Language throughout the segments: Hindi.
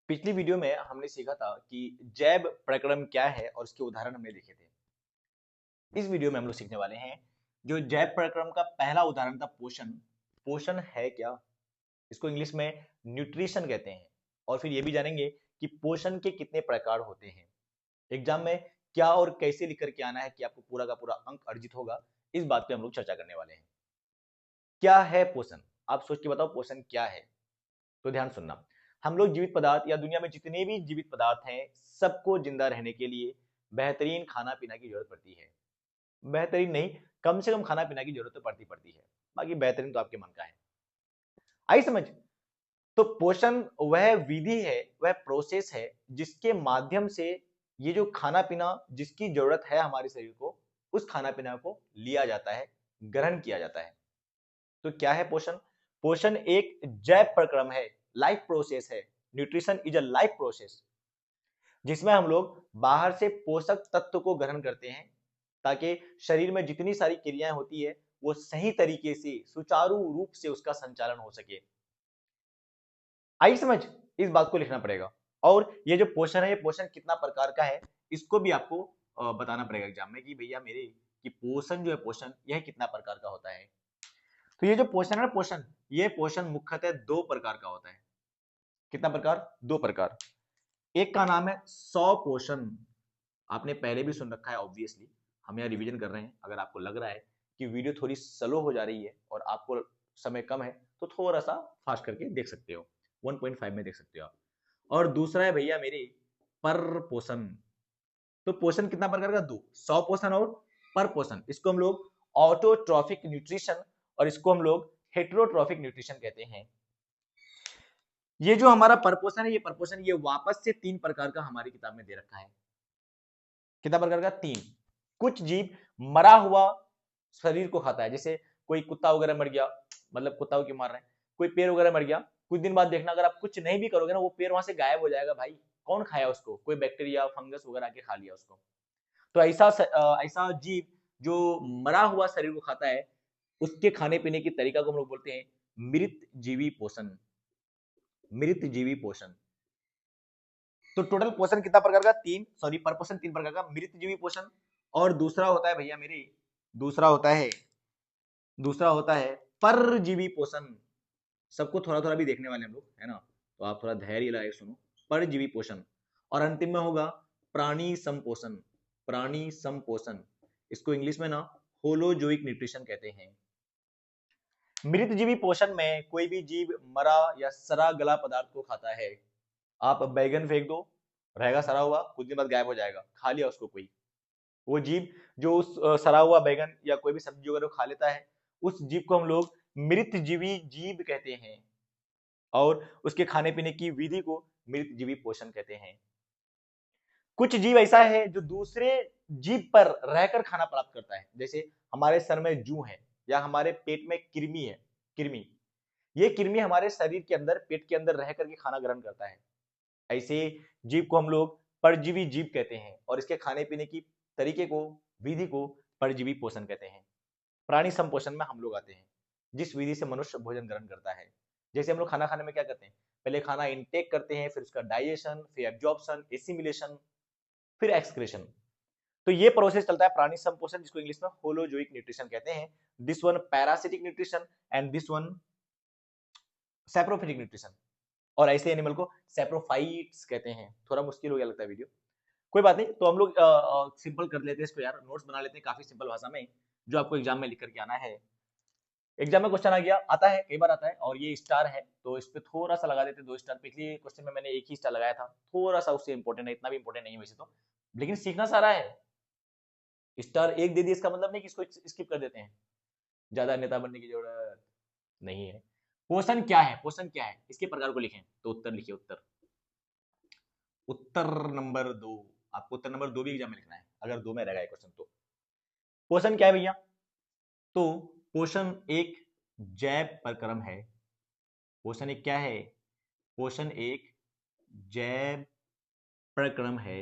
पिछली वीडियो में हमने सीखा था कि जैव प्रक्रम क्या है और उसके उदाहरण हमने देखे थे। इस वीडियो में हम लोग सीखने वाले हैं जो जैव प्रक्रम का पहला उदाहरण था पोषण। पोषण है क्या? इसको इंग्लिश में न्यूट्रिशन कहते हैं। और फिर ये भी जानेंगे कि पोषण के कितने प्रकार होते हैं। एग्जाम में क्या और कैसे लिख करके आना है कि आपको पूरा का पूरा अंक अर्जित होगा, इस बात पे हम लोग चर्चा करने वाले हैं। क्या है पोषण? आप सोच के बताओ पोषण क्या है। तो ध्यान सुनना। हम लोग जीवित पदार्थ या दुनिया में जितने भी जीवित पदार्थ हैं, सबको जिंदा रहने के लिए बेहतरीन खाना पीना की जरूरत पड़ती है। बेहतरीन नहीं, कम से कम खाना पीना की जरूरत तो पड़ती है। बाकी बेहतरीन तो आपके मन का है। आई समझ? तो पोषण वह विधि है, वह प्रोसेस है जिसके माध्यम से ये जो खाना पीना जिसकी जरूरत है हमारे शरीर को, उस खाना पीना को लिया जाता है, ग्रहण किया जाता है। तो क्या है पोषण? पोषण एक जैव प्रक्रम है, लाइफ प्रोसेस है। Nutrition is a life process जिसमें हम लोग बाहर से पोषक तत्व को ग्रहण करते हैं ताकि शरीर में जितनी सारी क्रियाएं होती है वो सही तरीके से सुचारू रूप से उसका संचालन हो सके। आई समझ? इस बात को लिखना पड़ेगा। और ये जो पोषण है, ये पोषण कितना प्रकार का है, इसको भी आपको बताना पड़ेगा एग्जाम में कि भैया मेरे कि पोषण जो है, पोषण यह कितना प्रकार का होता है। तो ये जो पोषण है, पोषण ये पोषण मुख्यतः दो प्रकार का होता है। कितना प्रकार? दो प्रकार। एक का नाम है सौ पोषण। आपने पहले भी सुन रखा है ऑब्वियसली। हम यहाँ रिवीजन कर रहे हैं। अगर आपको लग रहा है कि वीडियो थोड़ी स्लो हो जा रही है और आपको समय कम है तो थोड़ा सा फास्ट करके देख सकते हो, 1.5 में देख सकते हो आप। और दूसरा है भैया मेरे पर पोषण। तो पोषण कितना प्रकार का? दो, सौ पोषण और पर पोषण। इसको हम लोग ऑटोट्रॉफिक न्यूट्रिशन और इसको हम लोग हेटेरोट्रॉफिक न्यूट्रिशन कहते हैं। ये जो हमारा परपोषण है, ये परपोषण ये वापस से तीन प्रकार का हमारी किताब में दे रखा है। कितना प्रकार का? तीन। कुछ जीव मरा हुआ शरीर को खाता है, जैसे कोई कुत्ता वगैरह मर गया, मतलब कुत्ता को क्यों मार रहे हैं, कोई पेड़ वगैरह मर गया, कुछ दिन बाद देखना अगर आप कुछ नहीं भी करोगे ना, वो पेड़ वहां से गायब हो जाएगा। भाई कौन खाया उसको? कोई बैक्टीरिया फंगस वगैरह आके खा लिया उसको। तो ऐसा जीव जो मरा हुआ शरीर को खाता है, उसके खाने पीने की तरीका को हम लोग बोलते हैं मृत जीवी पोषण। मृत जीवी पोषण। तो टोटल पोषण कितना प्रकार का? तीन, सॉरी पर पोषण तीन प्रकार का। मृत जीवी पोषण, और दूसरा होता है भैया मेरे, दूसरा होता है दूसरा होता है परजीवी पोषण। सबको थोड़ा थोड़ा भी देखने वाले हम लोग, है ना? तो आप थोड़ा धैर्य लगाए सुनो। परजीवी पोषण। और अंतिम में होगा प्राणी संपोषण। प्राणी संपोषण, इसको इंग्लिश में ना होलोजोइक न्यूट्रिशन कहते हैं। मृत जीवी पोषण में कोई भी जीव मरा या सड़ा गला पदार्थ को खाता है। आप बैगन फेंक दो, रहेगा सड़ा हुआ, कुछ दिन बाद गायब हो जाएगा, खा लिया उसको कोई। वो जीव जो उस सड़ा हुआ बैगन या कोई भी सब्जी वगैरह खा लेता है, उस जीव को हम लोग मृत जीवी जीव कहते हैं। और उसके खाने पीने की विधि को मृत जीवी पोषण कहते हैं। कुछ जीव ऐसा है जो दूसरे जीव पर रहकर खाना प्राप्त करता है, जैसे हमारे सर में जू है या हमारे पेट में कृमि है। कृमि, ये कृमि हमारे शरीर के अंदर, पेट के अंदर रह करके खाना ग्रहण करता है। ऐसे जीव को हम लोग परजीवी जीव कहते हैं और इसके खाने पीने की तरीके को, विधि को परजीवी पोषण कहते हैं। प्राणी संपोषण में हम लोग आते हैं, जिस विधि से मनुष्य भोजन ग्रहण करता है। जैसे हम लोग खाना खाने में क्या करते हैं? पहले खाना इनटेक करते हैं, फिर उसका डाइजेशन, फिर एब्जॉर्प्शन, एसिमिलेशन, फिर एक्सक्रेशन। तो ये प्रोसेस चलता है प्राणी संपोषण, जिसको इंग्लिश में होलोजोइक न्यूट्रिशन कहते हैं। This one parasitic nutrition and this one saprophytic nutrition. और ऐसे एनिमल को सैप्रोफाइट्स कहते हैं। थोड़ा मुश्किल हो गया लगता है वीडियो, कोई बात नहीं। तो हम लोग सिंपल कर लेते हैं इसको यार, नोट्स बना लेते हैं काफी सिंपल भाषा में, जो आपको एग्जाम में लिख करके आना है। एग्जाम में क्वेश्चन आ गया, आता है, कई बार आता है, और ये स्टार है तो इस पे थोड़ा सा लगा देते हैं, दो स्टार। पिछले क्वेश्चन में मैंने एक ही स्टार लगाया था, थोड़ा सा उससे इंपॉर्टेंट है, इतना भी इंपॉर्टेंट नहीं है वैसे तो, लेकिन सीखना सारा है। स्टार एक दे दिए इसका मतलब नहीं कि इसको स्किप कर देते हैं, ज्यादा नेता बनने की जरूरत नहीं है। पोषण क्या है? पोषण क्या है, इसके प्रकार को लिखें तो उत्तर लिखिए। उत्तर, उत्तर नंबर दो। आपको उत्तर नंबर दो भी एग्जाम में लिखना है, अगर दो में रहेगा क्वेश्चन तो। पोषण क्या है भैया? तो पोषण एक जैव प्रक्रम है। पोषण एक क्या है? पोषण एक जैव प्रक्रम है।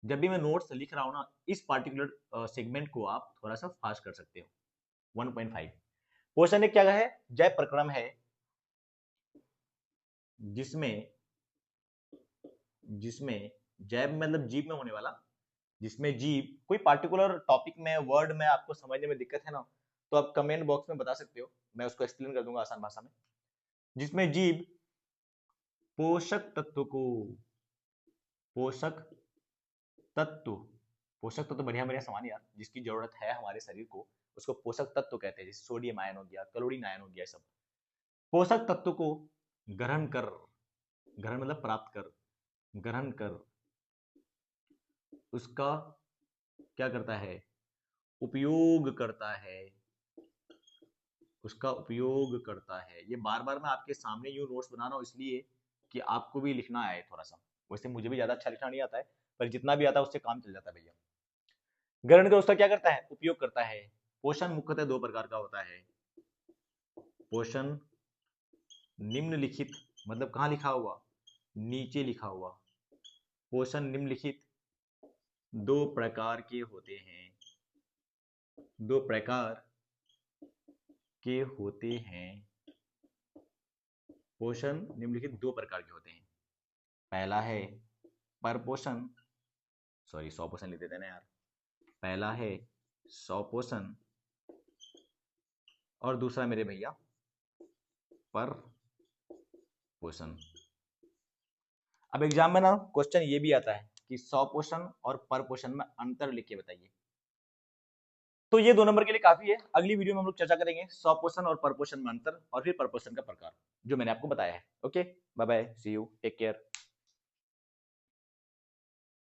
जब भी मैं नोट्स लिख रहा हूं ना, इस पार्टिकुलर सेगमेंट को आप थोड़ा सा फास्ट कर सकते हो, 1.5। पोषण एक क्या है? जैव प्रक्रम है जिसमें जिसमें जैब मतलब जीभ में होने वाला, जिसमें जीभ कोई पार्टिकुलर टॉपिक में वर्ड में आपको समझने में दिक्कत है ना, तो आप कमेंट बॉक्स में बता सकते हो, मैं उसको एक्सप्लेन कर दूंगा आसान भाषा में। जिसमें जीभ पोषक तत्व को, पोषक तत्व, पोषक तत्व बढ़िया बढ़िया सामान यार, जिसकी जरूरत है हमारे शरीर को, उसको पोषक तत्व कहते हैं। जैसे सोडियम आयन हो गया, क्लोरीन आयन हो गया, सब पोषक तत्व को ग्रहण कर, ग्रहण मतलब प्राप्त कर, ग्रहण कर उसका क्या करता है, उपयोग करता है, उसका उपयोग करता है। ये बार बार मैं आपके सामने यूं नोट्स बना रहा हूं इसलिए कि आपको भी लिखना आए थोड़ा सा। वैसे मुझे भी ज्यादा अच्छा लिखना नहीं आता है, पर जितना भी आता है उससे काम चल जाता है भैया। ग्रहण कर उसका क्या करता है, उपयोग करता है। पोषण मुख्यतः दो प्रकार का होता है। पोषण निम्नलिखित, मतलब कहाँ लिखा हुआ, नीचे लिखा हुआ। पोषण निम्नलिखित दो प्रकार के होते हैं, दो प्रकार के होते हैं। पोषण निम्नलिखित दो प्रकार के होते हैं। पहला है परपोषण, सॉरी 100% लिख देते ना यार। पहला है 100% और दूसरा मेरे भैया पर पोषण। अब एग्जाम में ना क्वेश्चन ये भी आता है कि 100% और पर पोषण में अंतर लिख के बताइए। तो ये 2 नंबर के लिए काफी है। अगली वीडियो में हम लोग चर्चा करेंगे 100% और पर पोषण में अंतर और फिर पर पोषण का प्रकार, जो मैंने आपको बताया है। Okay, bye bye, see you, take care.